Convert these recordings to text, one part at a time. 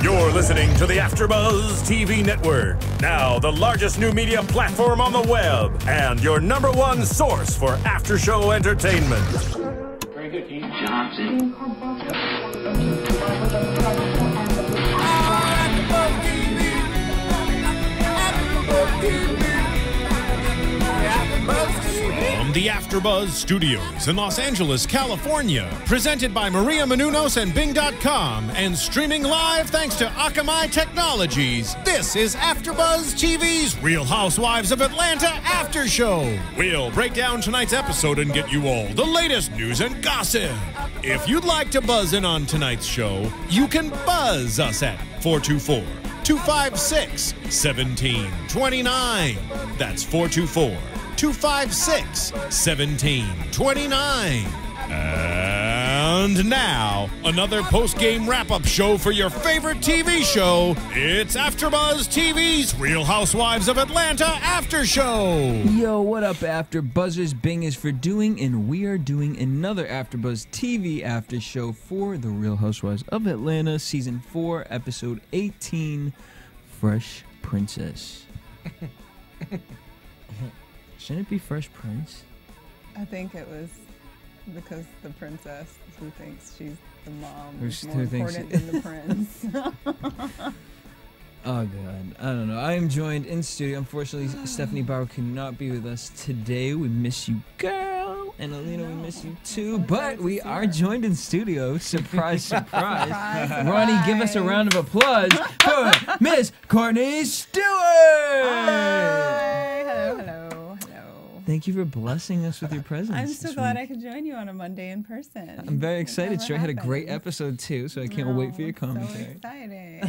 You're listening to the AfterBuzz TV network, now the largest new media platform on the web, and your #1 source for after-show entertainment. Very good, Dean Johnson. From the AfterBuzz Studios in Los Angeles, California, presented by Maria Menounos and Bing.com, and streaming live thanks to Akamai Technologies, this is AfterBuzz TV's Real Housewives of Atlanta After Show. We'll break down tonight's episode and get you all the latest news and gossip. If you'd like to buzz in on tonight's show, you can buzz us at 424-256-1729. That's 424-256-1729. And now, another post-game wrap-up show for your favorite TV show. It's AfterBuzz TV's Real Housewives of Atlanta After Show. Yo, what up, AfterBuzzers? Bing is for doing, and we are doing another AfterBuzz TV After Show for the Real Housewives of Atlanta, Season 4, Episode 18, Fresh Princess. Shouldn't it be Fresh Prince? I think it was because the princess who thinks she's the mom Who is more thinks important than the prince. Oh, God. I don't know. I am joined in studio. Unfortunately, Stephanie Bauer could not be with us today. We miss you, girl. And Alina, we miss you, too. But we are joined in studio. Surprise, surprise. Ronnie, give us a round of applause for Miss Courtney Stewart. Hi. Hello, hello, hello. Thank you for blessing us with your presence. I'm so glad I could join you on a Monday in person. I'm very excited. Never I had a great happened. episode, too, so I can't wait for your commentary. So exciting.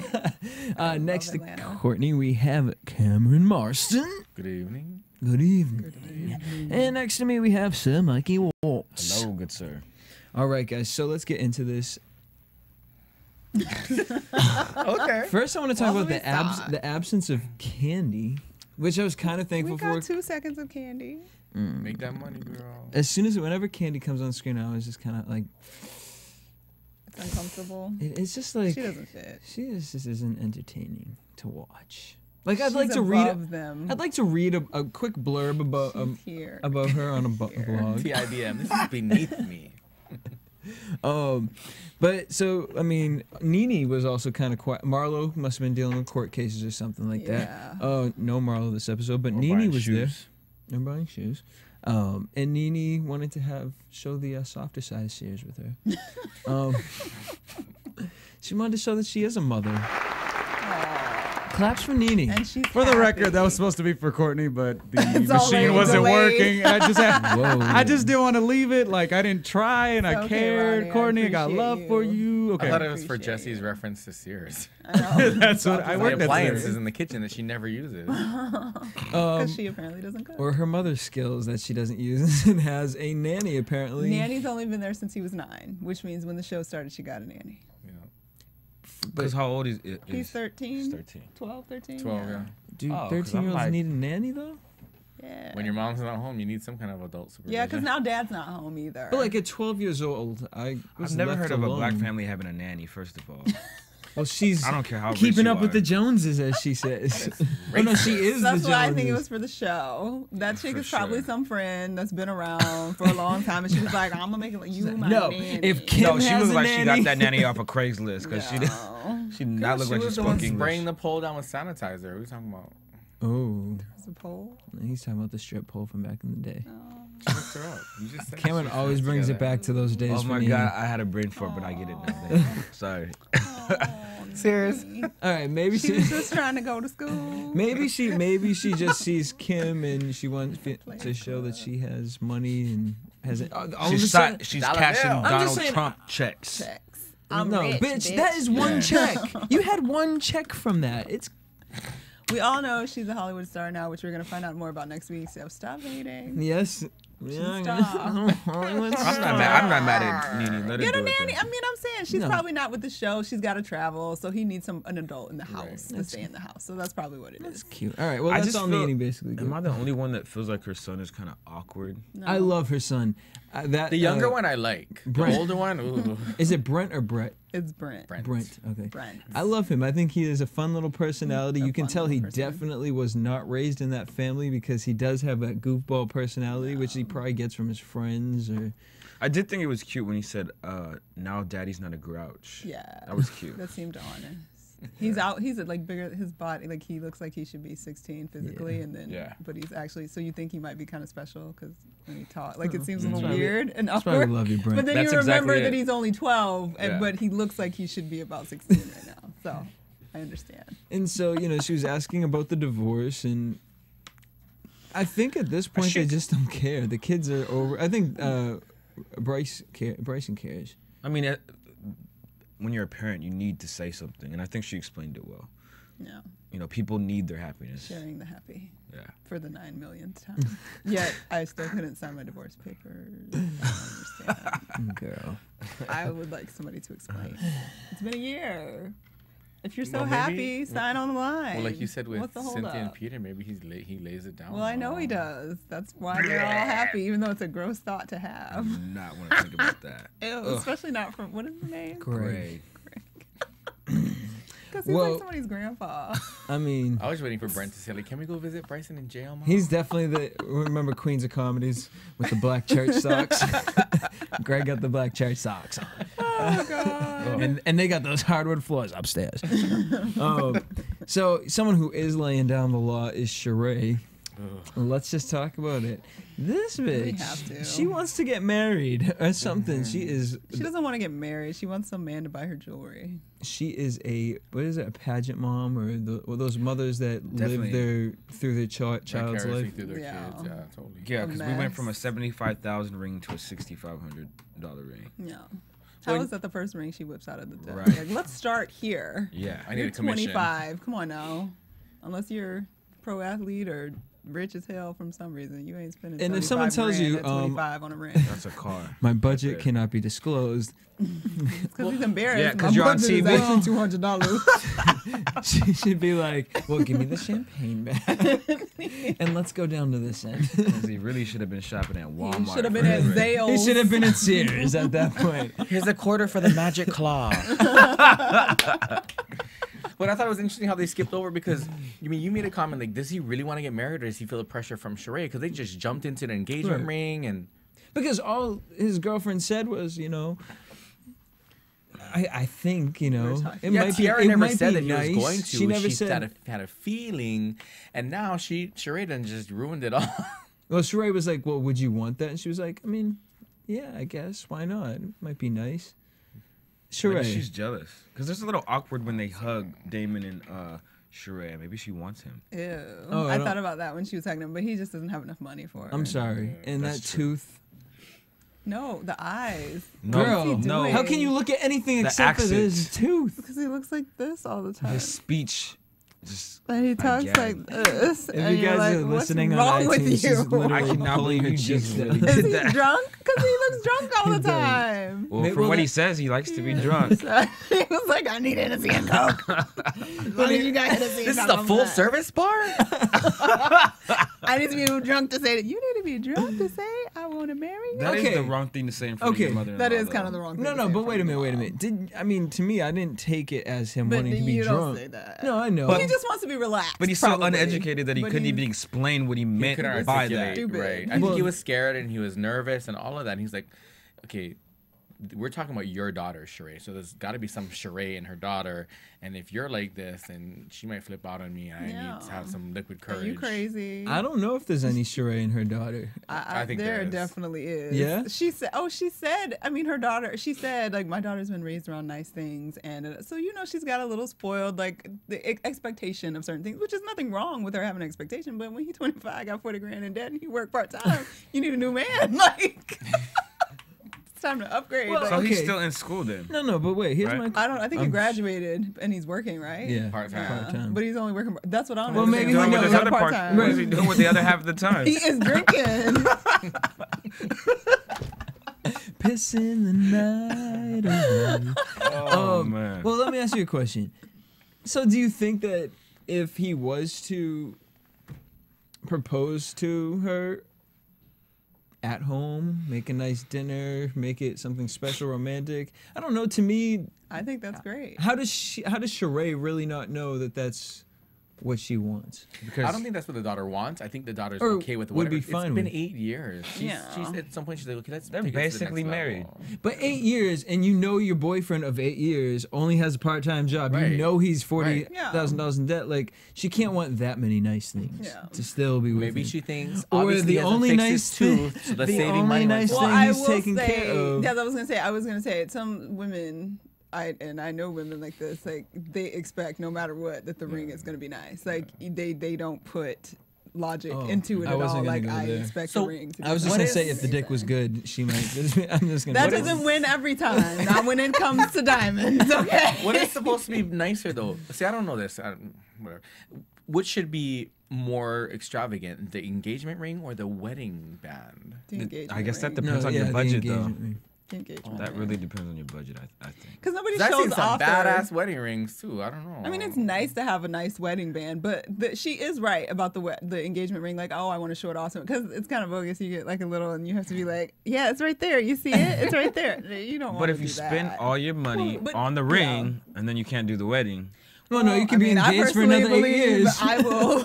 Next to Atlanta. Courtney, we have Cameron Marston. Good evening. Good evening. And next to me, we have Sir Mykee Wattz. Hello, good sir. All right, guys, so let's get into this. Okay. First, I want to talk Well, about we saw. the absence of candy, which I was kind of We thankful for. got 2 seconds of candy. Make that money, girl. As soon as whenever candy comes on screen, I was just kind of like, It's uncomfortable. it's just like She doesn't fit. she just isn't entertaining to watch. Like I'd She's like to read. above them. I'd like to read a quick blurb about She's here. about her on a blog. TIBM. This is beneath me. But so I mean, NeNe was also kind of quiet. Marlo must have been dealing with court cases or something like Yeah. that. Oh, no Marlo this episode, but Or NeNe buying was shoes. there. And buying shoes. And NeNe wanted to show the softer side of Sears with her. She wanted to show that she is a mother. Claps for NeNe. And she's For the record, that happy. was supposed to be for Courtney, but the It's machine already wasn't delayed. working. Whoa. I just didn't want to leave it. Like I didn't try, and I Okay, cared. Ronnie, I Courtney, I got appreciate love for you. you. Okay, I thought it was for Appreciate Jesse's it. reference to Sears. I know. that's what I The worked at. appliances Sears. in the kitchen that she never uses. Because she apparently doesn't cook. Or her mother's skills that she doesn't use and has a nanny apparently. Nanny's only been there since he was 9, which means when the show started, she got a nanny. Because how old is He's 13. He's 13. 12, 13? 12, yeah. Do Oh, 'cause I'm 13-year-olds like- need a nanny though? Yeah. When your mom's not home, you need some kind of adult supervision. Yeah, because now dad's not home either. But like at 12 years old, I was I've never left heard of a alone. black family having a nanny, first of all. Well, she's I don't care how rich keeping you up with are. the Joneses, as she says. Oh, no, she is That's the why I Joneses. think it was for the show. That chick For is probably sure. some friend that's been around for a long time, and she was like, "I'm gonna make it like you, my No, nanny." if Kim No, she has looked a like nanny, she got that nanny off of Craigslist because she did No. she did not look She like she was the one spoke spraying English. the pole down with sanitizer. What are you talking about? Oh, It's a pole. he's talking about the strip pole from back in the day. She looked her up. You just said Cameron she always said brings it together. back to those days. Oh for my NeNe. god, I had a brain fart, but I get it now. Sorry. Serious? All right, maybe She was just trying to go to school. maybe she just sees Kim and she wants to show that she has money and has it. All of a sudden, She's Dollar cashing bill. I'm just Donald saying- Trump checks. Checks. no, I'm rich, bitch, that is one Yeah. check. You had one check from that. It's We all know she's a Hollywood star now, which we're gonna find out more about next week. So stop hating. yes. Yeah, Stop. I'm not mad at NeNe. Let her Get do a it. nanny. then. I mean, I'm saying she's No. probably not with the show. She's got to travel, so he needs an adult in the house Right. to stay in the house. So that's probably what it is. cute. All right, well I that's just all feel- NeNe basically. Am did. I the only one that feels like her son is kind of awkward? No. I love her son. That The younger one I like. Brent. The older one, ooh. Is it Brent or Brett? It's Brent. Brent. Okay. Brent. I love him. I think he is a fun little personality. He's a You can fun tell he little person. definitely was not raised in that family because he does have a goofball personality, which he probably gets from his friends or. I did think it was cute when he said, "Now Daddy's not a grouch." Yeah. That was cute. That seemed honest. He's out. He's like bigger. His body, like he looks like he should be 16 physically, and then, but he's actually. So you think he might be kind of special because when he talks, like it seems a little weird and That's why we awkward. love you, Brent. But then That's you remember exactly that it. he's only 12, Yeah. but he looks like he should be about 16 right now. So I understand. And so, she was asking about the divorce, and I think at this point they just don't care. The kids are over. I think Bryson cares. I mean, when you're a parent, you need to say something, and I think she explained it well. Yeah. People need their happiness. Sharing the happy. Yeah. For the 9 millionth time. Yet I still couldn't sign my divorce papers. I don't understand. Girl. I would like somebody to explain. It's been a year. If you're so Well, maybe- happy, sign on the line. Well, like you said with What's the Cynthia and holdup? Peter, maybe he lays it down. Well, I know he does. That's why they're all happy, even though it's a gross thought to I have. do not want to think about that. Ew, especially not from, what is the name? Great. Because he's Well- like somebody's grandpa. I mean, I was waiting for Brent to say, like, can we go visit Bryson in jail, Mom? he's definitely remember Queens of Comedies with the black church socks? Greg got the black church socks on. Oh, God. And they got those hardwood floors upstairs. So someone who is laying down the law is Sheree. Let's just talk about it. This bitch, have to. she wants to get married or something. She doesn't want to get married. She wants some man to buy her jewelry. She is a a pageant mom or those mothers that live through their child's Vicariously life. through their Yeah. kids. Yeah, totally. Yeah, because we went mess. from a $75,000 ring to a $6,500 ring. Yeah. How is that the first ring she whips out of the desk? Right. Like, let's start here. Yeah. I need You're a commission. 25. Come on now. Unless you're pro athlete or rich as hell from some reason, you ain't spending. And if someone tells 75 you, grand at 25 on a ring, That's a car. My budget it. cannot be disclosed. it's because he's embarrassed. Yeah, 'cause My you're on budget is TV. actually $200. She should be like, well, give me the champagne back. And let's go down to this end. 'Cause he really should have been shopping at Walmart. He should have been at for everything. Zales. He should have been at Sears at that point. Here's a quarter for the magic claw. But I thought it was interesting how they skipped over because, you made a comment like, does he really want to get married or does he feel the pressure from Sheree? Because they just jumped into the engagement Right. ring and. Because all his girlfriend said was, I think, it might be. Tiara It never might said be that he nice. was going to. She never said. had a feeling, and now Sheree done just ruined it all. Well, Sheree was like, "Well, would you want that?" And she was like, "I mean, yeah, I guess. Why not? It might be nice." Maybe Sheree. she's jealous. Because it's a little awkward when they hug Damon and Sheree. Maybe she wants him. Ew. Oh, I I don't- thought about that when she was hugging him, but he just doesn't have enough money for her. I'm sorry. And that that's true. tooth. No, the eyes. No, Girl, no. doing? How can you look at anything The except for his accent. tooth? Because he looks like this all the time. His speech just. And he talks get like it. this. If and you you're guys like, are what's listening on wrong iTunes, with she's you? literally I cannot pulling believe her you just cheeks down. really Is did he that. drunk? Because he looks drunk all the time. Well, Maybe- from well, what he that- says, he likes to be drunk. he was like, I need Hennessy and Coke. As long as you got Hennessy and This is Coke, a I'm full fine. service bar? I need to be drunk to say that. You need to be drunk to say I want to marry you. That is Okay. the wrong thing to say in front of your Okay. mother-in-law. That is though. kind of the wrong thing. No, to no, say but in wait a front minute, of wait a your minute. To me, I didn't take it as him But wanting to be you drunk. don't say that. No, I know. He just wants to be relaxed. But he's so probably. uneducated that he But couldn't he's- even explain what he He meant couldn't by articulate, that. Stupid. right. I think Well- he was scared and he was nervous and all of that. And he's like, okay, we're talking about your daughter, Sheree. So there's got to be some Sheree in her daughter. And if you're like this, then she might flip out on me. I need to have some liquid courage. Are you crazy? I don't know if there's any Sheree in her daughter. I think there there is. definitely is. Yeah? She said. Oh, she said. I mean, her daughter. She said like my daughter's been raised around nice things, and so she's got a little spoiled like the expectation of certain things, which is nothing wrong with her having an expectation. But when he's 25, got 40 grand in debt, and he work part time, you need a new man. Like it's time to upgrade. Well, like, So he's Okay. still in school then. No, but wait. Here's Right? my. I think he I'm- graduated and he's working, right? Yeah, Part-time. part-time. But he's only working. That's what I'm. Well, maybe Doing he with knows his other part part. time. What is he doing with the other half of the time? He is drinking. Pissing the night away. Oh man. Well, let me ask you a question. So, do you think that if he was to propose to her, at home, make a nice dinner, make it something special, romantic. I don't know. To me, I think that's great. how does Sheree really not know that that's what she wants? Because I don't think that's what the daughter wants. I think the daughter's Or okay with would whatever. be fine It's been with. 8 years. She's Yeah. at some point she's like, okay, let's. They're take it to the basically next married. level. But 8 years, and you know your boyfriend of 8 years only has a part-time job. Right. You know he's Right. $40,000 in debt. Like, she can't want that many nice things Yeah. to still be with Maybe him. she thinks Or obviously the he hasn't only fixed nice his tooth, thing- so the the saving only money nice went thing to- he's taken care of. Yeah, I was gonna say it. Some women, I know women like this. Like they expect no matter what that the ring is gonna be nice. Like they don't put logic into it I at wasn't all. gonna Like go I there. expect So, the ring to be I was just nice. going to say if the dick was good, she might. I'm just going That doesn't win every time. Not when it comes to diamonds. Okay. What is supposed to be nicer though? See, I don't know this. Whatever. Which should be more extravagant, the engagement ring or the wedding band? The engagement I guess that ring. depends on your budget, though. The engagement That ring. really depends on your budget, I think. Because nobody I've shows seen some off badass wedding rings too. I don't know. I mean, it's nice to have a nice wedding band, but she is right about the engagement ring. Like, oh, I want to show it off because it's kind of bogus. You get like a little, and you have to be like, yeah, it's right there. You see it? It's right there. You don't. But if you spend all your money on the ring and then you can't do the wedding, Well, no, you can be I engaged for personally another 8 believe years. I will.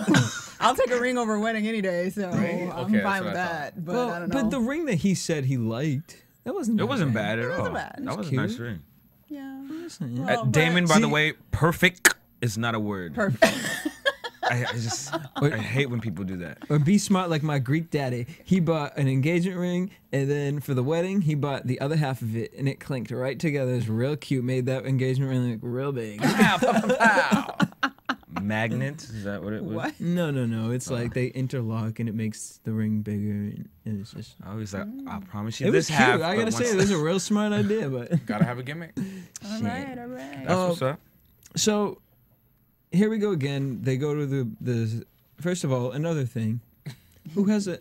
I'll take a ring over a wedding any day, so Right? I'm Okay, fine that's with what I that. But I don't know. But the ring that he said he liked, that wasn't. it wasn't bad at all. wasn't bad. That was a cute. nice ring. yeah. Well, Damon, by See- the way, perfect is not a word. Perfect. I hate when people do that. Or be smart like my Greek daddy. He bought an engagement ring, and then for the wedding, he bought the other half of it, and it clinked right together. It's real cute. Made that engagement ring look real big. Magnets, is that what it was? What? No. It's like they interlock, and it makes the ring bigger, and it's just. I was like, I promise you It was this cute. half. I but gotta say, once- it was a real smart idea, but. Gotta have a gimmick. All right. That's what's up. So, here we go again. They go to the first of all, another thing. Who has an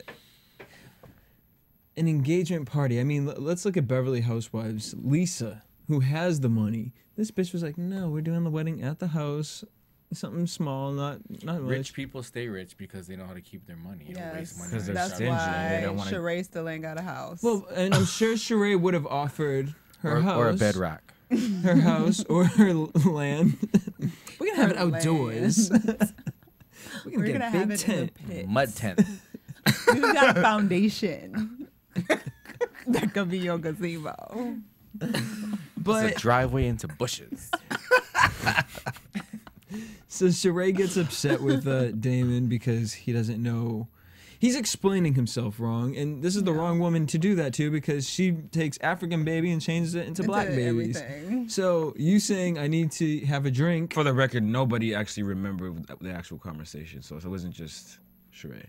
engagement party? I mean, let's look at Beverly Housewives. Lisa, who has the money. This bitch was like, no, we're doing the wedding at the house. Something small, not much. Rich people stay rich because they know how to keep their money. They don't waste Yes, money. Because they're that's stingy and they why don't wanna- Sheree still ain't got a house. Well, and I'm sure Sheree would have offered her house. or a bed rack. Her house or her land. We're going to have it outdoors. We're we're get gonna a have big it tent. in the pit. Mud tent. We've got a foundation. That could be your gazebo. But It's a driveway into bushes. so Sheree gets upset with Damon because he doesn't know. He's explaining himself wrong, and this is the wrong woman to do that to because she takes African baby and changes it into black babies. Everything. So you saying I need to have a drink? For the record, nobody actually remembered the actual conversation, so it wasn't just Sheree.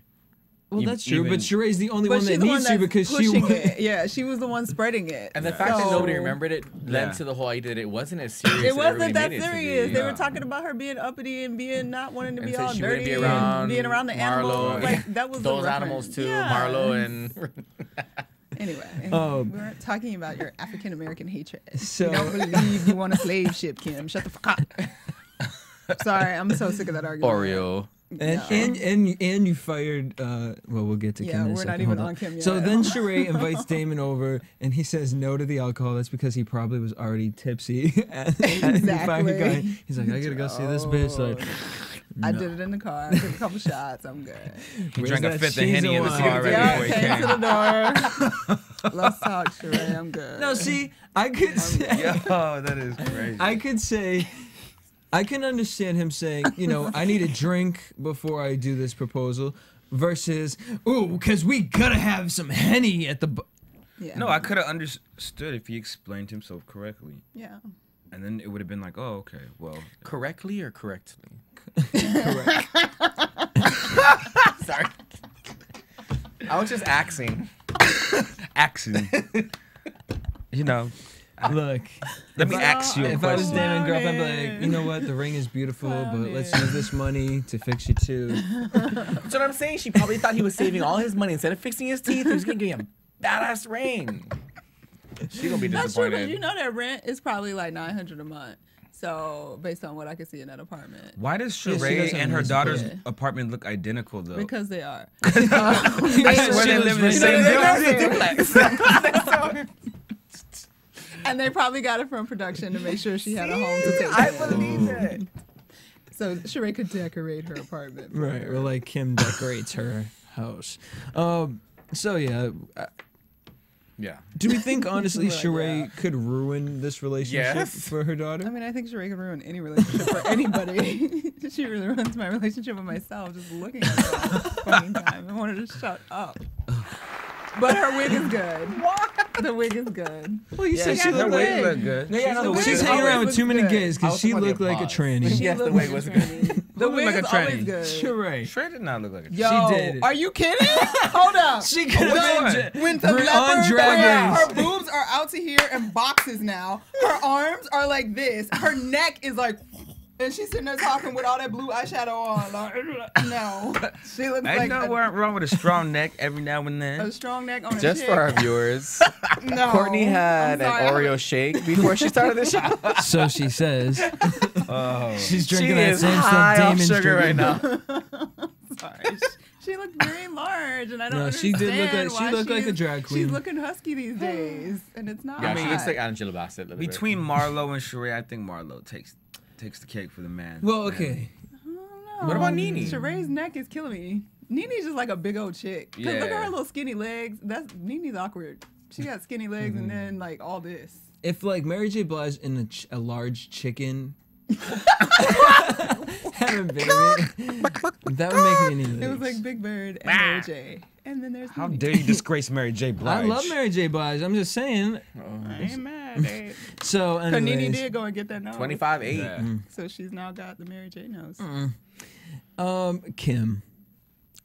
Well, Even- that's true, but even- Sheree's the only But one she's that the one needs to that's because she pushing wa- it. Yeah, she was the one spreading it. And the fact that So- nobody remembered it led Yeah. to the whole idea that it wasn't as serious. It as everybody wasn't that made it to be. serious. They were Yeah. talking about her being uppity and being not wanting to And be said all she wouldn't dirty be around and being around the Marlo. animals. Like that was the those reference. animals too, Yeah. Marlo and. Anyway, Um, we weren't talking about your African American hatred. So- You don't believe you want a slave ship, Kim. Shut the fuck up. Sorry, I'm so sick of that argument. Oreo. And you fired. Well, we'll get to Yeah, Kim. in a we're not second. even Hold on Kim So yet. then Sheree invites Damon over, and he says no to the alcohol. That's because he probably was already tipsy. And he finally Exactly. got- He's like, I gotta go see this bitch. Like, I no. did it in the car. I took a couple shots. I'm good. He Where's drank a that fifth of cheese Henny in the and car wine? right Yeah, before he came came. to the door. Let's talk, Sheree. I'm good. No, see, I could say, Yo, that is crazy. I could say, I can understand him saying, you know, I need a drink before I do this proposal, versus, ooh, because we gotta have some Henny at the. Yeah. No, I could have understood if he explained himself correctly. Yeah. And then it would have been like, oh, okay, well. Correctly or correctly? Correct. Sorry. I was just axing. Accent. You know, Look, let me ask you a if I was question. Damon Grubb, I'd be like, you know what, the ring is beautiful, but let's use this money to fix your tooth. That's what I'm saying. She probably thought he was saving all his money instead of fixing his teeth. He was gonna give me a badass ring. She gonna be That's true, disappointed. but you know that rent is probably like $900 a month. So based on what I could see in that apartment. Why does she Sheree doesn't and her miss daughter's it. apartment look identical though? Because they are. I swear they live in the same building. And they probably got it from production to make sure she had a home to take. I believe it. So Sheree could decorate her apartment. for Right, her. or like Kim decorates her house. So yeah, Yeah. do we think honestly We're like, Sheree yeah. could ruin this relationship Yes. for her daughter? I mean, I think Sheree could ruin any relationship for anybody. She really ruins my relationship with myself just looking at her all the fucking time. I want her to shut up. But her wig is good. What? The wig is good. Well, you said she she got looked the like. wig. look good. No, yeah, no, the wig She's is hanging always- around with too many good. gays I because was she talking looked about like a pause. tranny. Yes, the looks wig like was a good. tranny. The Who wig look is like a always tranny? good. Sheree. Sheree did not look like a Yo, She did. are you kidding? Hold up. She could Which have one? been When the on leopard Drag print, Race. her boobs are out to here in boxes now. Her arms are like this. Her neck is like, and she's sitting there talking with all that blue eyeshadow on. Like, no, she looks I like know we're wrong with a strong neck every now and a then. strong neck on a Just chick. for our viewers, No, Courtney had I'm an sorry. Oreo shake before she started the show. So she says. Oh. She's She drinking that is same high stuff off Damon's sugar right drinking. now. Sorry. She looked very large, and I don't No, she understand did look like- she why looked like a is- drag queen. She's looking husky these days, and it's not. Yeah, she looks hot. like Angela Bassett. a little bit. Between Marlo and Sheree, I think Marlo takes the cake for the man. Well, okay. I don't know. What about NeNe? Sheree's neck is killing me. NeNe's just like a big old chick. 'Cause look at Yeah. her little skinny legs. That's NeNe's awkward. She got skinny legs and then like all this. If like Mary J. Blige and a large chicken had a baby, that would make me any It was like Big Bird and Mary J. And then there's How NeNe. dare you disgrace Mary J. Blige? I love Mary J. Blige. I'm just saying. I ain't mad. Babe. So, Cause NeNe anyways, did go and get that nose. 25-8. Yeah. So she's now got the Mary J nose. Kim.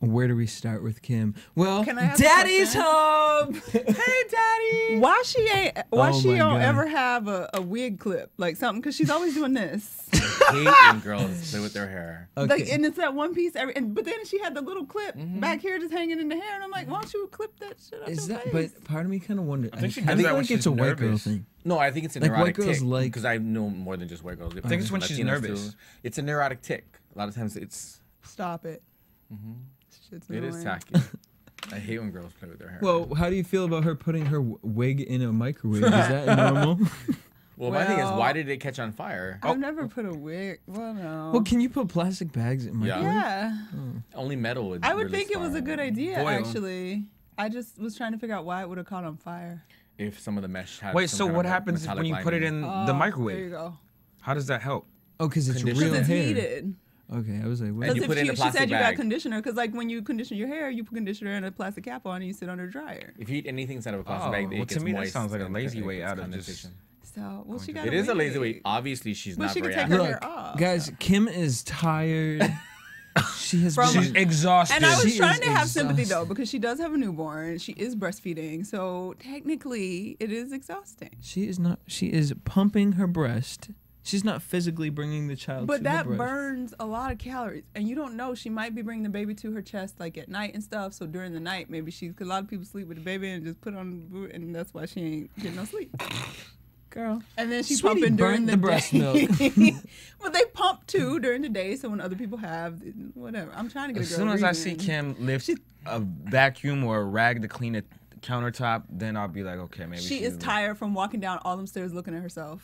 Where do we start with Kim? Well, Can I ask a Daddy's question? home. Hey, Daddy. Why she Oh she my don't God. ever have a wig clip like something? Cause she's always doing this. I hate when girls play with their hair. Okay. Like, and it's that one piece. But then she had the little clip back here just hanging in the hair, and I'm like, why don't you clip that shit up Is your that? face? But part of me kind of wonders. I think she think does that when like it's she's a white girl nervous. thing. No, I think it's a Like, neurotic white girls tick. like- Because I know more than just white girls. I think it's when she's nervous. It's a neurotic tick. A lot of times it's Stop it. Shit's it is annoying. tacky. I hate when girls play with their hair. Well, how do you feel about her putting her wig in a microwave? Is that normal? well, my thing is, well- why did it catch on fire? I've never put a wig. Well, no. Well, can you put plastic bags in Yeah. microwave? yeah. Only metal would. I would really think it was a start good idea, Boil. actually. I just was trying to figure out why it would have caught on fire. If some of the mesh had. Wait, some so kind what of happens metallic when you put it lining. in the Oh, There you microwave? go. How does that help? Oh, because it's Condition. real Because It's hair. heated. Okay, I was like, And wait. Because you if put it in a she plastic said you got bag. conditioner, because like when you condition your hair, you put conditioner and a plastic cap on and you sit under a dryer. If you eat anything inside of a plastic Oh, bag, well, it to gets me, that moist sounds like a and lazy it way gets out of condensation. So, well, she got It is a lazy way. Obviously, she's But not she could very take her active. hair off. Guys, Kim is tired. She has From- been. She's exhausted. And I was She trying is to have sympathy exhausted. though, because she does have a newborn. She is breastfeeding, so technically it is exhausting. She is not. She is pumping her breast. She's not physically bringing the child But to that the breast. burns a lot of calories, and you don't know. She might be bringing the baby to her chest like at night and stuff. So during the night, maybe because a lot of people sleep with the baby and just put on, and that's why she ain't getting no sleep. Girl. And then she's Sweetie, pumping burn during the the breast day. milk. But they pump too during the day, so when other people have, whatever. I'm trying to get As a girl soon as I reason. see Kim lift a vacuum or a rag to clean a countertop, then I'll be like, okay, maybe She she's is tired from walking down all them stairs looking at herself.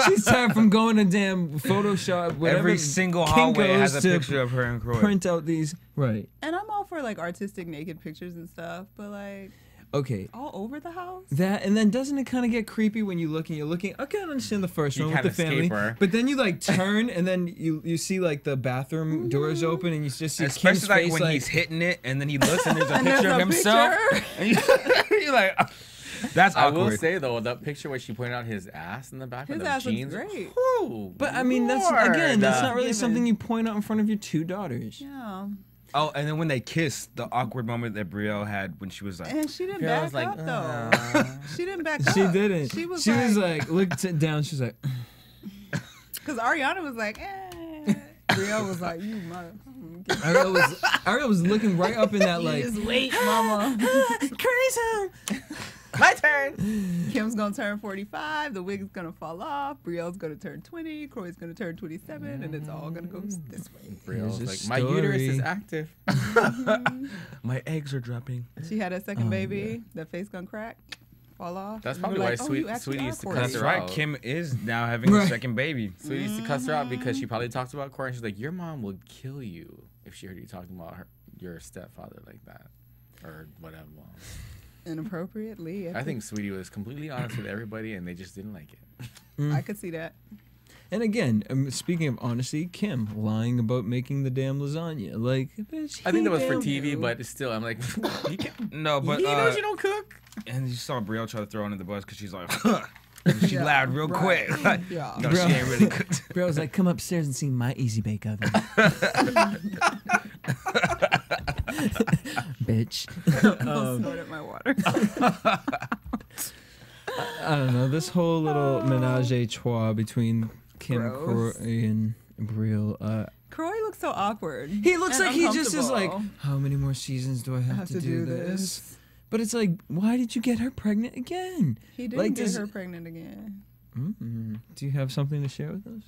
She's tired from going to damn Photoshop. Whatever Every single Kinko's hallway has a to picture of her and Kroy. Print out these. Right. And I'm all for like artistic naked pictures and stuff, but like Okay. all over the house. That and then doesn't it kind of get creepy when you're looking? I can understand the first You one with the can't family, escape her. but then you like turn and then you see like the bathroom doors open and you just see Especially Kim's like face when like he's hitting it and then he looks and there's a And picture there's of a himself. picture. And you're like, that's I will awkward. say though, that picture where she pointed out his ass in the back His of ass those looks jeans. great. Whew, But I mean that's again that's not really Given. something you point out in front of your two daughters. Yeah. Oh, and then when they kissed, the awkward moment that Brielle had when she was like, And she didn't Girl back was like, up though. She didn't back up. She didn't. She was like looked down. She's like, because Ariana was like, Brielle was like, you mother. Ariel was looking right up in that like Just wait, mama. crazy. My turn. Kim's gonna turn 45. The wig's gonna fall off. Brielle's gonna turn 20. Kroy's gonna turn 27, and it's all gonna go this way. Brielle's Here's a like, my uterus is story. active. My eggs are dropping. She had a second baby. That face gonna crack, fall off. That's And we're probably why like, Sweetie you actually used to are cuss That's her 40. right. out. Kim is now having a second baby. Sweetie used to cuss her out because she probably talks about Kroy, and she's like, your mom would kill you if she heard you talking about your stepfather like that, or whatever. Inappropriately. I think Sweetie was completely honest with everybody, and they just didn't like it. I could see that. And again, speaking of honesty, Kim lying about making the damn lasagna. Like, bitch, I think that was for he TV, damn but still, I'm like, you can't. No, but He knows you don't cook. and you saw Brielle try to throw under the bus because she's like, huh. And she lied real quick. Like, Yeah. no, she ain't really cooked. Bro was like, come upstairs and see my easy bake oven. Bitch. Snorted my water. I don't know. This whole little menage a trois between Kim, Gross. Kroy, and Brielle. Kroy looks so awkward. He looks and like he just is like, uncomfortable. how many more seasons do I have to do this? But it's like, why did you get her pregnant again? He didn't Like, get does- her pregnant again. Do you have something to share with us?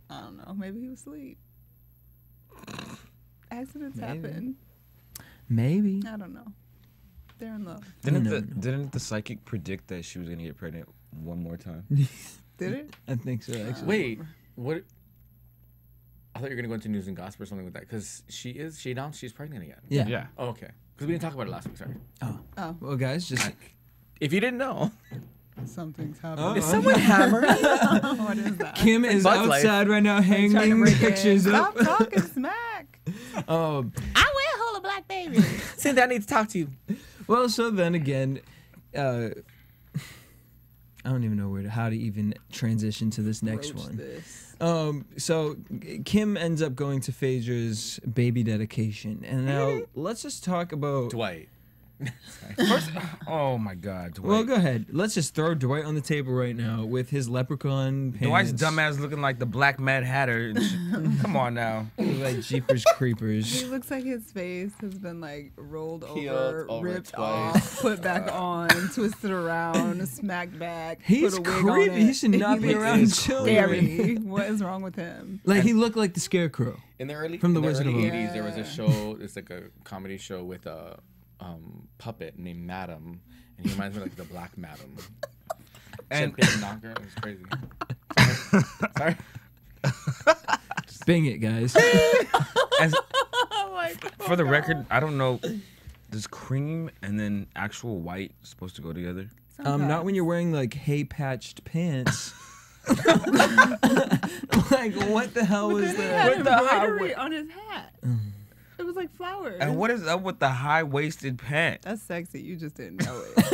I don't know. Maybe he was asleep. Accidents Maybe. happen. Maybe. I don't know. They're in love. Didn't the psychic predict that she was gonna get pregnant one more time? Did it? I think so, actually. Wait, what? I thought you were gonna go into news and gossip or something with that, because she announced she's pregnant again. Yeah. Yeah. Oh, okay. Because we didn't talk about it last week. Sorry. Oh, Well, guys, just If you didn't know, something's happening. is someone hammering? What is that? Kim is Bug's life. outside right now Trying to hanging break in. pictures up. Stop talking smack. I will hold a black baby. Cynthia, I need to talk to you. Well, so then again, I don't even know how to even transition to this next Broach one. this. So Kim ends up going to Phaedra's baby dedication, and now let's just talk about. Dwight. First, oh my God, Dwight. Well, go ahead. Let's just throw Dwight on the table right now with his leprechaun pants. Dwight's dumbass looking like the Black Mad Hatter. Come on now. Like Jeepers He Creepers. looks like his face has been like rolled Peeled over, over ripped twice. off, put back on, twisted around, smacked back. He's put a wig on creepy. it. He should not be looks around children. Scary. What is wrong with him? Like he looked like the Scarecrow. In the early From the in the Wizard early of Oz. 80s, there was a show. It's like a comedy show with a puppet named Madam, and he reminds me of like the Black Madam. And Champagne knocker. It was crazy. Sorry. Bing it, guys. as, Oh my God. for the record, I don't know. Does cream and then actual white supposed to go together? Not when you're wearing like hay patched pants. Like what the hell was He that? had embroidery on his hat. It was like flowers. And what is up with the high waisted pant? That's sexy. You just didn't know it.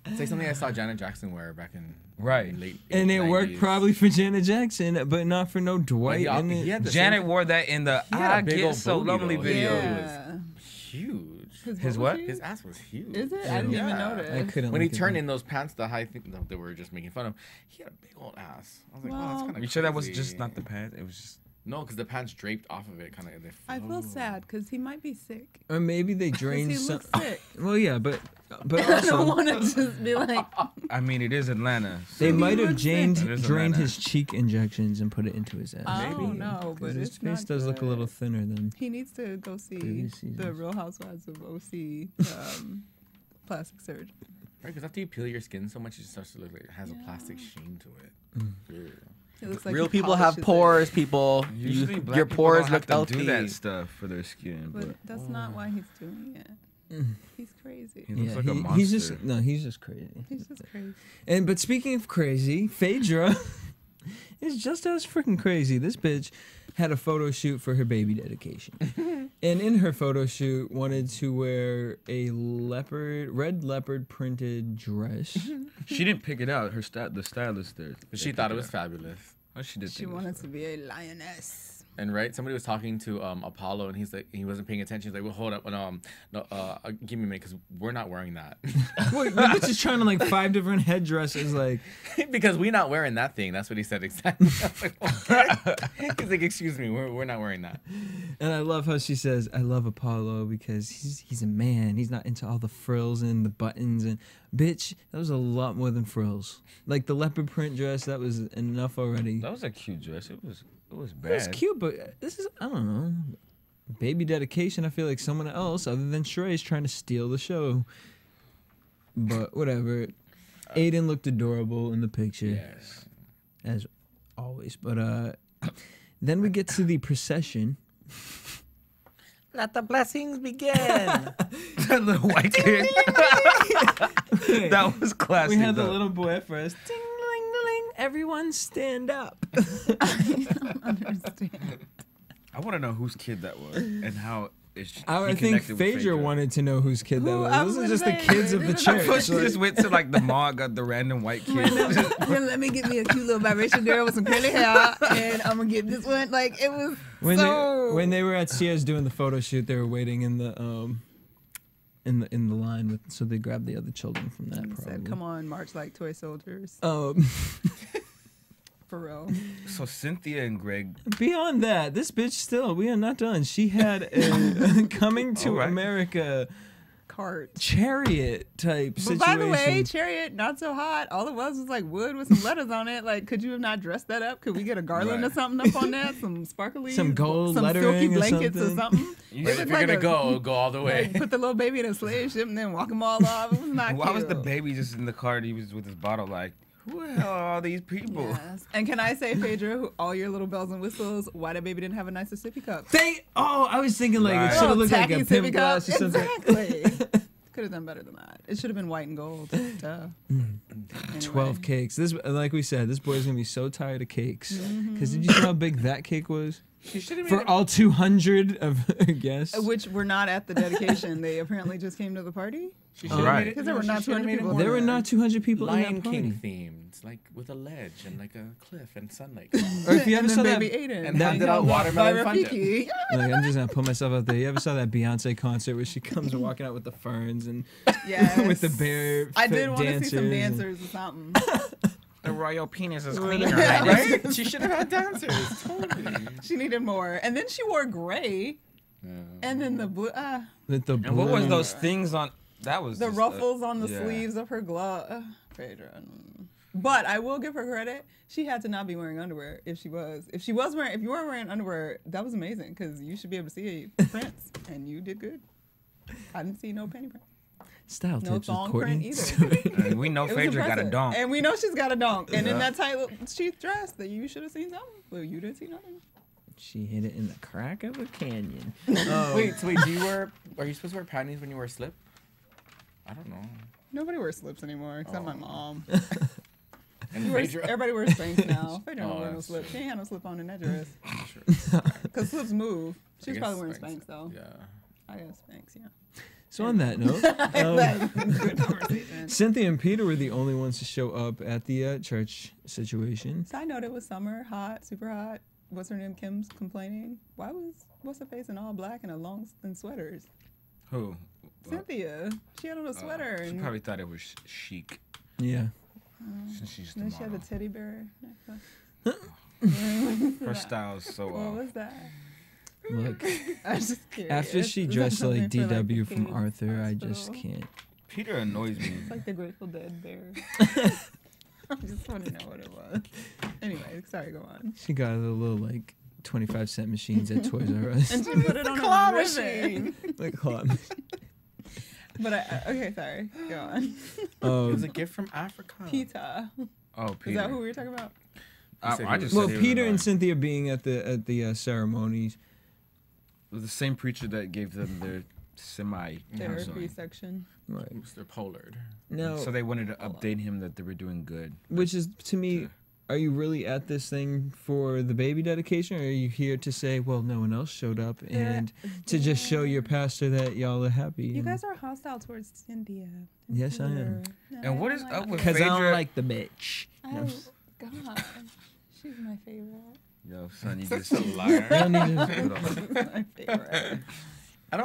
It's like something I saw Janet Jackson wear back in Right. late And it worked 90s. probably for Janet Jackson, but not for no Dwight. He in had it. the Janet same- wore that in the He had a I big Get old So booty, Lonely though. video. Yeah. Huge. His what? His ass was huge. Is it? I didn't even Yeah. notice. I couldn't. When he look at turned that. in those pants, the high thing that they were just making fun of, he had a big old ass. I was like, wow, that's Well- kind of. You sure that was just not the pants? It was just. No, because the pants draped off of it, kind of. I feel sad because he might be sick. Or maybe they 'Cause drained he some. looks sick. Well, yeah, but I don't also want to just be like, I mean, it is Atlanta. So they might have looks sick. It is a drained man. his cheek injections and put it into his ass. I don't know, but His it's face not does look a good. little thinner than. He needs to go see Previous the seasons. Real Housewives of OC plastic surgeon. Right, because after you peel your skin so much, it starts to look like it has a plastic sheen to it. Yeah. It looks like Real he people have polishes it. pores, people. Usually, black Your people pores don't look have to healthy. do that stuff for their skin, but But that's not why he's doing it. He's crazy. he looks Yeah, like a monster. he's just he's just crazy. He's just crazy. But speaking of crazy, Phaedra is just as freaking crazy. This bitch had a photo shoot for her baby dedication, and in her photo shoot, wanted to wear a red leopard printed dress. She didn't pick it out. The stylist there. But she thought it was fabulous. Oh, she did. She think it was wanted to be a lioness. And right, somebody was talking to Apollo, and he's like, he wasn't paying attention. He's like, well, hold up, no, give me a minute, because we're not wearing that. Wait, the bitch is trying to like 5 different headdresses, like. Because we're not wearing that thing. That's what he said exactly. I was like, okay. He's like, excuse me, we're not wearing that. And I love how she says, I love Apollo because he's a man. He's not into all the frills and the buttons. And bitch, that was a lot more than frills. Like the leopard print dress, that was enough already. That was a cute dress. It was bad. It was cute, but this is, I don't know. Baby dedication, I feel like someone else other than Sheree is trying to steal the show. But whatever. Aiden looked adorable in the picture. Yes. As always. But then we get to the procession. Let the blessings begin. That little white kid. That was classic. We had the though. little boy at first. Ding, ding, ding. Everyone stand up. I don't understand. I want to know whose kid that was and how. I think Phaedra wanted to know whose kid that Who? was. This is just the kids of the church. She just went to like the mall, got the random white kid. Let me get me a cute little biracial girl with some curly hair, and I'm gonna get this one. Like it was when they were at Sears doing the photo shoot, they were waiting in the line with, so they grabbed the other children from that. Probably. Said, "Come on, march like toy soldiers." For real. So Cynthia and Greg. Beyond that, this bitch still, we are not done. She had a coming to right. America cart chariot type situation. But by the way, chariot, not so hot. All it was like wood with some letters on it. Like, could you have not dressed that up? Could we get a garland or something up on that? Some sparkly, some gold some lettering silky blankets or something. If you're gonna go all the way. Like, put the little baby in a slave ship and then walk them all off. It was not Why cute. was the baby just in the car? He was with his bottle like, who the hell are all these people? Yes. And can I say, Phaedra, all your little bells and whistles, why that baby didn't have a nicer sippy cup? I was thinking like Right. it should have looked like Tacky a pimp sippy glass or cup. something. Exactly. Could have done better than that. It should have been white and gold. Duh. Anyway. 12 cakes. This, like we said, this boy's gonna be so tired of cakes. Because did you see how big that cake was? For all 200 of guests. Which were not at the dedication. They apparently just came to the party. Right. Because there were not 200 people. There were not 200 people in Lion that party. King themed, like with a ledge and like a cliff and sunlight. Or if you ever And saw then that, baby Aiden. And handed out watermelon By Fanta. Rafiki. like, I'm just gonna put myself out there. You ever saw that Beyonce concert where she comes walking out with the ferns and Yes. with the bear? I did want to see some dancers dancers or something. The royal penis is Right? cleaner. Right? She should have had dancers. Totally. She needed more. And then she wore gray. And then the blue. With the And what was blue- those things on? That was The just, ruffles on the yeah. sleeves of her glove. Phaedra. But I will give her credit. She had to not be wearing underwear if you weren't wearing underwear, that was amazing because you should be able to see prints and you did good. I didn't see no penny print. Style No tips with thong Courtney. print either. And we know It was Phaedra got a impressive. donk. And we know she's got a donk. And in Yeah. that tight little sheath dress that you should have seen something. Well, you didn't see nothing. She hit it in the crack of a canyon. Wait, are you supposed to wear panties when you wear a slip? I don't know. Nobody wears slips anymore except my mom. And Everybody wears Spanx now. Phaedra don't Oh, wear no that's slip. She ain't had no slip on in that dress. Sure. Because slips move. She was I probably guess wearing Spanx though. Yeah. I guess Spanx, yeah. So on that note, Good conversation. Cynthia and Peter were the only ones to show up at the church situation. Side note, it was summer, hot, super hot. What's her name? Kim's complaining. What's her face in all black and a long in sweaters? Who? Cynthia. She had on a sweater. She and probably thought it was chic. Yeah. Since she's the then she had the model. teddy bear. Her style is so What was that? Look, I was just curious. after she Is that dressed like something for, DW the from kids' Arthur, I just hospital? can't. Peter annoys me. It's like the Grateful Dead bear. I just want to know what it was. Anyway, sorry, go on. She got the little like 25-cent machines at Toys R Us. And she put it on claw a ribbon. like claw machine. But okay, sorry. Go on. It was a gift from Africa. Pita. Oh, Peter. Is that who we were talking about? I just Well, said he was Peter and annoying. Cynthia being at the ceremonies. It was the same preacher that gave them their semi. Therapy section. Right. Mr. Pollard. Now, So they wanted to update him that they were doing good. which is to me, are you really at this thing for the baby dedication, or are you here to say, well, no one else showed up, and to just show your pastor that y'all are happy? You guys are hostile towards Cynthia. Yes, I am. And what is up with Because I don't Phaedra? like the bitch. Oh, God. She's my favorite. Yo, son, you just a liar. My favorite. I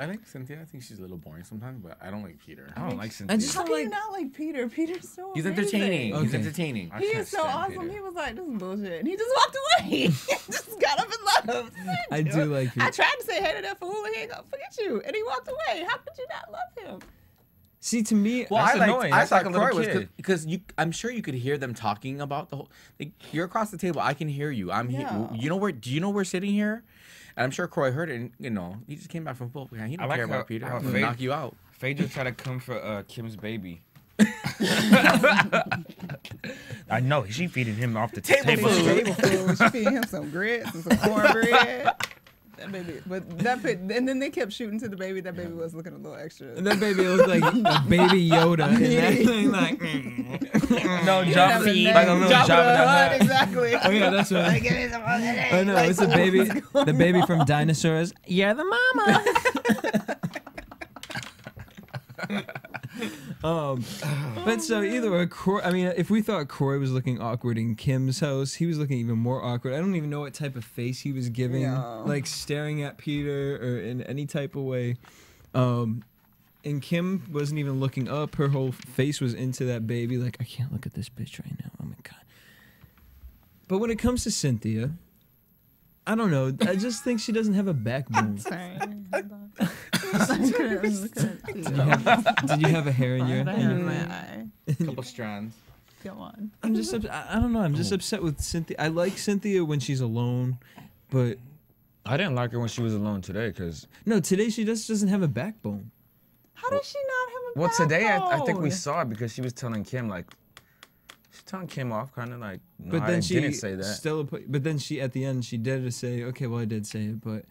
like Cynthia. I think she's a little boring sometimes, but I don't like Peter. I don't like Cynthia. I just How don't can you like. not like Peter? Peter's so He's amazing. entertaining. He's Okay. entertaining. He can't is so stand awesome. Peter. He was like, this is bullshit. And he just walked away. He just got up and left. I do like Peter. I tried to say hey to that fool and he ain't gonna forget you. And he walked away. How could you not love him? See, to me, Well, That's I annoying. That's thought like a little Kroy was kid. because I'm sure you could hear them talking about the whole. Like, you're across the table. I can hear you. I'm here. Yeah. You know where? Do you know we're sitting here? And I'm sure Kroy heard it. And he just came back from football. He I don't like care how- about Peter. how He'll Phaedra- knock you out. Phaedra tried to come for Kim's baby. I know she feeding him off the table. Table food. She feeding him some grits and some cornbread. That baby, and then they kept shooting to the baby. That baby was looking a little extra. that baby looked like a baby Yoda. And that thing, like, No, Have Jabba the like a little Jabba the Jabba the Hutt, Hutt. exactly. oh yeah, that's what. Like, give me some of that. I know Like, it's the baby from Dinosaurs. You're the mama. But so either way, Kroy, I mean, if we thought Kroy was looking awkward in Kim's house, he was looking even more awkward. I don't even know what type of face he was giving, No. like staring at Peter or in any type of way. And Kim wasn't even looking up. Her whole face was into that baby. Like, I can't look at this bitch right now. Oh my God. But when it comes to Cynthia, I don't know. I just think she doesn't have a backbone. Sorry. Did you have a hair in your eye? Couple strands. Go on. I'm just I don't know. I'm just upset with Cynthia. I like Cynthia when she's alone, but I didn't like her when she was alone today, because no, today she just doesn't have a backbone. How does she not have a well, today I think we backbone? saw it because she was telling Kim like, she's telling Kim off, kind of like, no, But I then she didn't say that. still. But then she at the end she did say, okay, well I did say it, but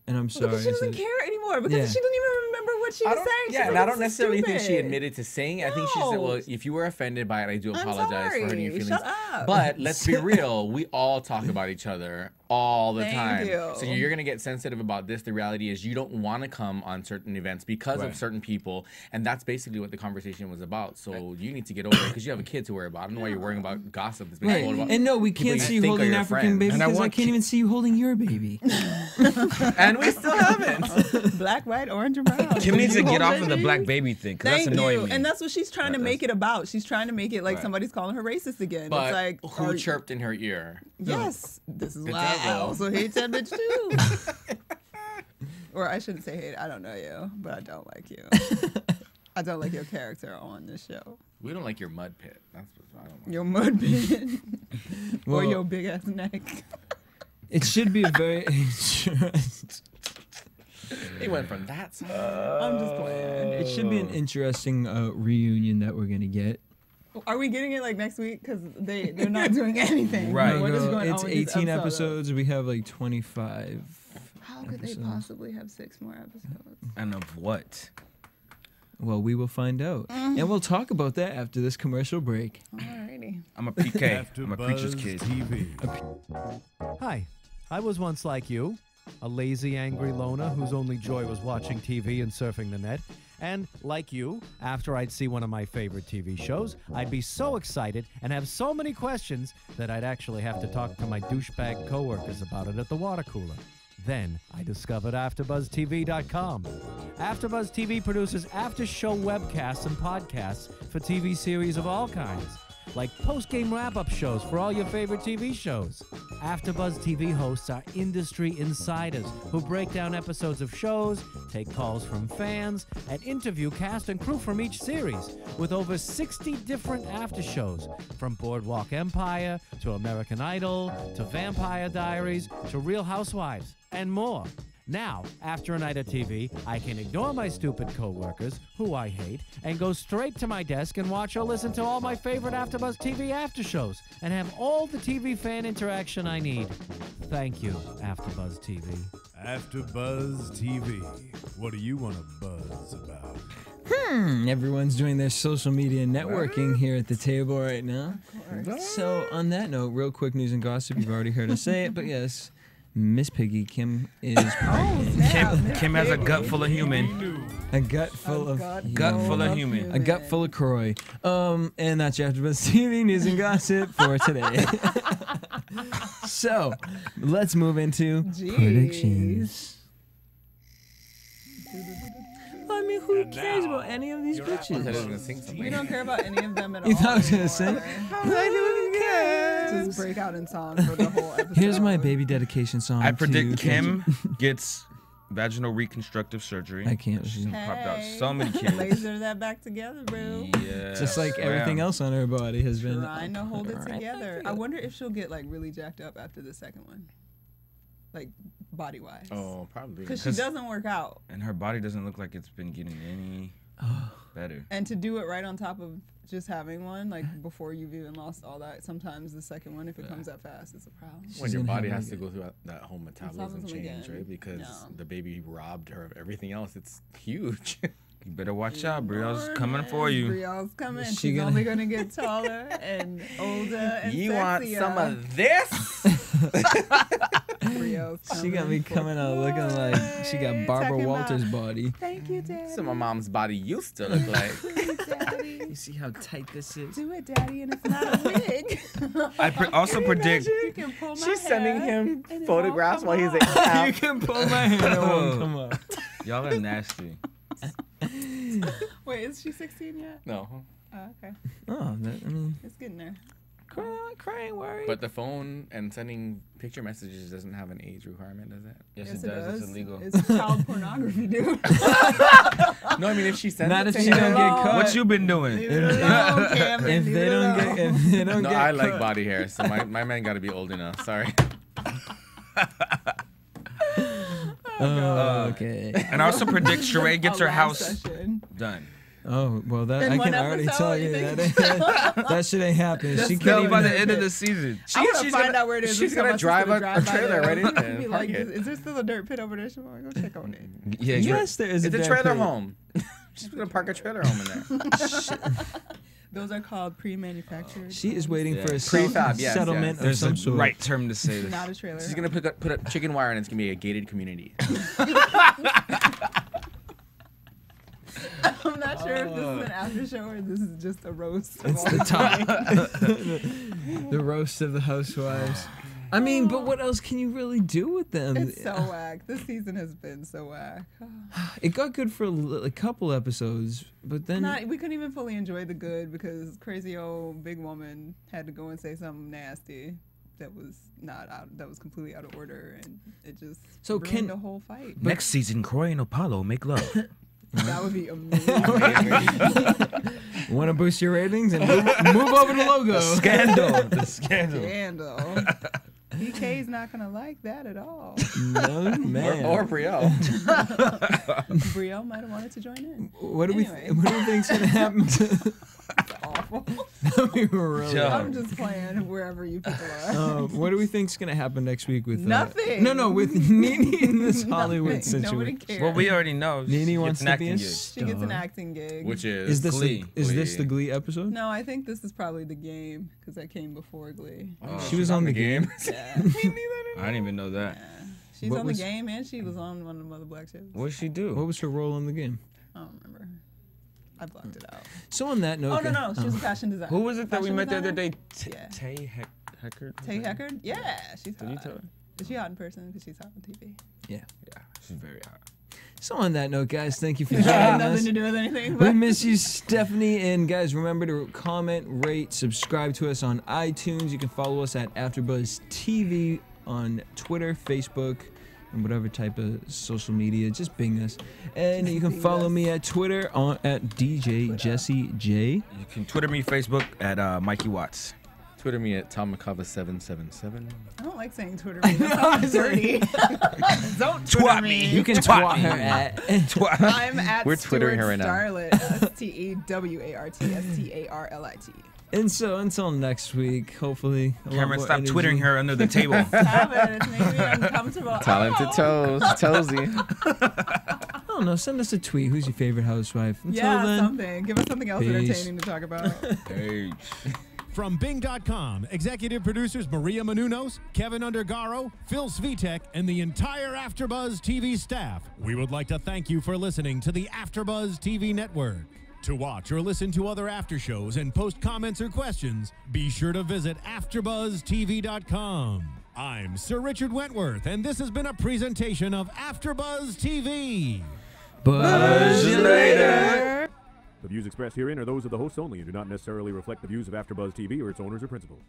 and I'm sorry. Because she I doesn't said- care anymore because Yeah. she doesn't even remember what she was saying. She's Yeah, and like, I don't "This is necessarily think she stupid." admitted to saying it. I think she said, well, No. if you were offended by it, I do I'm apologize for hurting your sorry. feelings. Shut up. But let's be real, we all talk about each other all the Thank time. you. So you're gonna get sensitive about this. The reality is you don't want to come on certain events because of Right. certain people, and that's basically what the conversation was about. So you need to get over it because you have a kid to worry about. I don't know why you're worrying about gossip that's being Right. told about. And no, we people can't you see you think are holding an your African friends. baby And I because I want can't even see you holding your baby. And we still haven't. Black, white, orange, or brown. Kim needs to You get hold off of the baby? black baby thing, because that's Thank annoying you. me. And that's what she's trying to make it about. She's trying to make it like Right. somebody's calling her racist again. But it's like, who are- chirped in her ear? Yes, this is The why I devil. also hate that bitch too. Or I shouldn't say hate. I don't know you, but I don't like you. I don't like your character on this show. We don't like your mud pit. That's what I don't like. Your mud pit. Or Well- your big ass neck. It should be a very It went from that side. I'm just playing. it should be an interesting reunion that we're gonna get. Are we getting it like next week? Because they're not doing anything. Right. What is No, going it's on with these 18 episodes? episodes. We have like 25. How could they episodes. possibly have 6 more episodes? And of what? Well, we will find out, and we'll talk about that after this commercial break. Alrighty. I'm a PK. I'm a preacher's AfterBuzz kid. TV. Hi, I was once like you, a lazy, angry loner whose only joy was watching TV and surfing the net. And like you, after I'd see one of my favorite TV shows, I'd be so excited and have so many questions that I'd actually have to talk to my douchebag coworkers about it at the water cooler. Then I discovered AfterBuzzTV.com. AfterBuzz TV produces after-show webcasts and podcasts for TV series of all kinds, like post-game wrap-up shows for all your favorite TV shows. AfterBuzz TV hosts are industry insiders who break down episodes of shows, take calls from fans, and interview cast and crew from each series, with over 60 different after-shows, from Boardwalk Empire to American Idol to Vampire Diaries to Real Housewives, and more. Now, after a night of TV, I can ignore my stupid coworkers, who I hate, and go straight to my desk and watch or listen to all my favorite AfterBuzz TV after shows, and have all the TV fan interaction I need. Thank you, AfterBuzz TV. AfterBuzz TV. What do you want to buzz about? Everyone's doing their social media networking here at the table right now. So, on that note, real quick news and gossip. You've already heard us say it, but yes, Miss Piggy, Kim is pregnant. Snap, Miss Kim has a Piggy. gut full of human. A gut full of Gut full of human. A gut full of Kroy. And that's your AfterBuzz TV news and gossip for today. So, let's move into predictions. I mean, who cares about any of these bitches? We don't care about any of them at all. You thought I was gonna sing? Just break out in song for the whole episode. Here's my baby dedication song. I predict to Kim gets vaginal reconstructive surgery. I can't. She's popped out so many kids. Laser that back together, bro. Yeah. Just like everything else on her body has been Trying to hold it together. I wonder if she'll get like really jacked up after the second one, like body wise. Oh, probably. Because she doesn't work out. And her body doesn't look like it's been getting any better. And to do it right on top of just having one, like before you've even lost all that, sometimes the second one, if it comes that fast, it's a problem. When your body has to go through that whole metabolism Metabolism change, again. right? Because No. the baby robbed her of everything else. It's huge. You better watch out. Brielle's coming for you. Brielle's coming. She She's gonna- only going to get taller and older and You want sexier. some of this? Brielle's She got me coming out looking like she got Barbara Check him Walters' out. body. Thank you, Daddy. So my mom's body used to look like. Do it, Daddy. You see how tight this is? Do it, Daddy, and it's not a wig. I also predict. You can pull my She's sending hair, him and it photographs while won't he's come like, off. You can pull my hair, it won't come up. Y'all are nasty. Wait, is she 16 yet? No. Oh, okay. Oh, that, I mean, It's getting there. crying, worry. But the phone and sending picture messages doesn't have an age requirement, does it? Yes, it does. It's illegal. It's child pornography, dude. No, I mean if she sends Not it if to she him. don't get caught. What you been doing? Leave it alone, Cameron. If Leave they it don't alone. get, if they don't No, get I like caught- body hair, so my man got to be old enough. Sorry. Oh, okay. And I also predict Sheree gets A her live house session. done. Oh, well, that In I one can already episode, tell you you think? that shit ain't happening. She Still couldn't by even. the end of the season. I want to find out where it is. she's and tell gonna my drive sister to a trailer by right in there. there and Be park like, it. is there still a dirt pit over there? She'll go check on it. Yeah, Yes, there is It's a a dirt trailer pit. home. She's gonna park a trailer home in there. Those are called pre-manufactured. She is waiting for a Prefab, yes, settlement yes. of There's some a sort. right term to say this. Not a trailer. She's gonna put a chicken wire and it's gonna be a gated community. I'm not sure if this is an after show or this is just a roast. It's the top. The roast of the housewives. I mean, but what else can you really do with them? It's so whack. This season has been so whack. It got good for a couple episodes, but then We couldn't even fully enjoy the good because crazy old big woman had to go and say something nasty that was not out. That was completely out of order, and it just ruined the whole fight. Next season, Kroy and Apollo make love. That would be amazing. Want to boost your ratings and move over the logo. Scandal. The scandal. Scandal. PK's not gonna like that at all. No man. Or Brielle. Brielle might have wanted to join in. What do Anyway. we think's gonna happen? Awful. We were really. I'm just playing wherever you people are. What do we think's gonna happen next week with Nothing. No, with NeNe in this Hollywood Nothing. Nobody situation? cares. Well, we already know. NeNe She wants gets an to be a acting gig. She gets an acting gig. Which Is this Glee. this the Glee episode? No, I think this is probably the game because that came before Glee. She was on the game. Yeah. I didn't even know that. She's What on was- the game and she was on one of the other black shows. What did she do? What was her role in the game? I don't remember. I blocked it out. So on that note, Oh no, she was a fashion designer. Who was it that we Fashion met the other designer? day? Yeah. Tay Heckard? Tay Heckard? Yeah, she's Did you hot. tell her? Is she hot in person? Because she's hot on TV. Yeah. Yeah, she's very hot. So on that note, guys, thank you for It had joining us. nothing to do with anything. We But miss you, Stephanie. And guys, remember to comment, rate, subscribe to us on iTunes. You can follow us at AfterBuzz TV on Twitter, Facebook, and whatever type of social media. Just bing us. And you can follow me at Twitter at DJ Jesse J. You can Twitter me, Facebook at Mykee Wattz. Twitter me at TomMcCava777. I don't like saying Twitter. Me. That sounds dirty. Don't Twitter Twat me. me. You can Twat twat me. her at. I'm at We're Twittering Stuart her right now. Starlet. STEWARTSTARLIT. And so until next week, hopefully. a lot Cameron, more stop energy. twittering her under the table. Stop it. It's making me uncomfortable. Talented Toes. Toesy. I don't know. Send us a tweet. Who's your favorite housewife? Until Yeah, then. something. Give us something else Peace. entertaining to talk about. Hey. From Bing.com, executive producers Maria Menounos, Kevin Undergaro, Phil Svitek, and the entire AfterBuzz TV staff, we would like to thank you for listening to the AfterBuzz TV network. To watch or listen to other after shows and post comments or questions, be sure to visit AfterBuzzTV.com. I'm Sir Richard Wentworth, and this has been a presentation of AfterBuzz TV. Buzz you later. The views expressed herein are those of the hosts only and do not necessarily reflect the views of AfterBuzz TV or its owners or principals.